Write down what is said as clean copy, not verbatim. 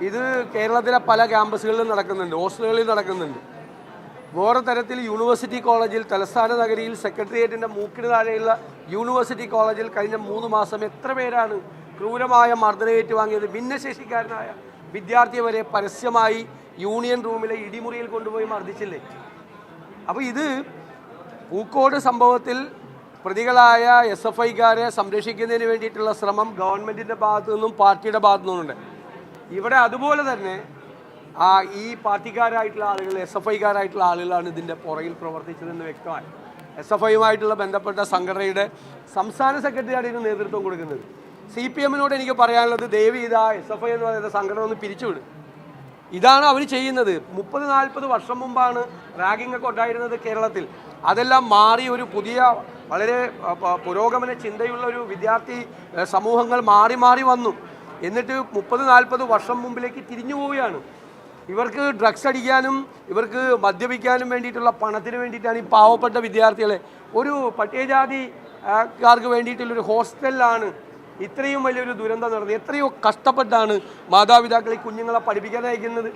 ഇത് കേരളത്തിലെ പല ക്യാമ്പസുകളിലും നടക്കുന്നുണ്ട്, ഹോസ്റ്റലുകളിൽ നടക്കുന്നുണ്ട്. വേറെ തരത്തിൽ യൂണിവേഴ്സിറ്റി കോളേജിൽ, തലസ്ഥാന നഗരിയിൽ സെക്രട്ടേറിയറ്റിൻ്റെ മൂക്കിന് താഴെയുള്ള യൂണിവേഴ്സിറ്റി കോളേജിൽ കഴിഞ്ഞ 3 മാസം എത്ര പേരാണ് ക്രൂരമായ മർദ്ദനമേറ്റ് വാങ്ങിയത്? ഭിന്നശേഷിക്കാരനായ വിദ്യാർത്ഥിയെ വരെ പരസ്യമായി യൂണിയൻ റൂമിലെ ഇടിമുറിയിൽ കൊണ്ടുപോയി മർദ്ദിച്ചില്ലേ? അപ്പോൾ ഇത് പൂക്കോട് സംഭവത്തിൽ പ്രതികളായ SFIക്കാരെ സംരക്ഷിക്കുന്നതിന് വേണ്ടിയിട്ടുള്ള ശ്രമം ഗവൺമെൻറ്റിൻ്റെ ഭാഗത്തു നിന്നും പാർട്ടിയുടെ ഭാഗത്തു നിന്നുമുണ്ട്. ഇവിടെ അതുപോലെ തന്നെ ഈ പാർട്ടിക്കാരായിട്ടുള്ള ആളുകൾ, SFIക്കാരായിട്ടുള്ള ആളുകളാണ് ഇതിൻ്റെ പുറകിൽ പ്രവർത്തിച്ചതെന്ന് വ്യക്തമായി. SFIയുമായിട്ടുള്ള ബന്ധപ്പെട്ട സംഘടനയുടെ സംസ്ഥാന സെക്രട്ടറിയാണ് ഇതിന് നേതൃത്വം കൊടുക്കുന്നത്. CPMനോട് എനിക്ക് പറയാനുള്ളത്, ദയവ് ചെയ്ത് SFI എന്ന് പറയുന്ന സംഘടന ഒന്ന് പിരിച്ചുവിടും. ഇതാണ് അവർ ചെയ്യുന്നത്. 30-40 വർഷം മുമ്പാണ് റാഗിംഗ് ഒക്കെ ഉണ്ടായിരുന്നത് കേരളത്തിൽ. അതെല്ലാം മാറി ഒരു പുതിയ വളരെ പുരോഗമന ചിന്തയുള്ള ഒരു വിദ്യാർത്ഥി സമൂഹങ്ങൾ മാറി മാറി വന്നു. എന്നിട്ട് 30-40 വർഷം മുമ്പിലേക്ക് തിരിഞ്ഞു പോവുകയാണ്. ഇവർക്ക് ഡ്രഗ്സ് അടിക്കാനും ഇവർക്ക് മദ്യപിക്കാനും വേണ്ടിയിട്ടുള്ള പണത്തിന് വേണ്ടിയിട്ടാണ് ഈ പാവപ്പെട്ട വിദ്യാർത്ഥികളെ, ഒരു പട്ടികജാതിക്കാർക്ക് വേണ്ടിയിട്ടുള്ളൊരു ഹോസ്റ്റലിലാണ് ഇത്രയും വലിയൊരു ദുരന്തം നടന്നത്. എത്രയോ കഷ്ടപ്പെട്ടാണ് മാതാപിതാക്കൾ ഈ കുഞ്ഞുങ്ങളെ പഠിപ്പിക്കാൻ അയക്കുന്നത്.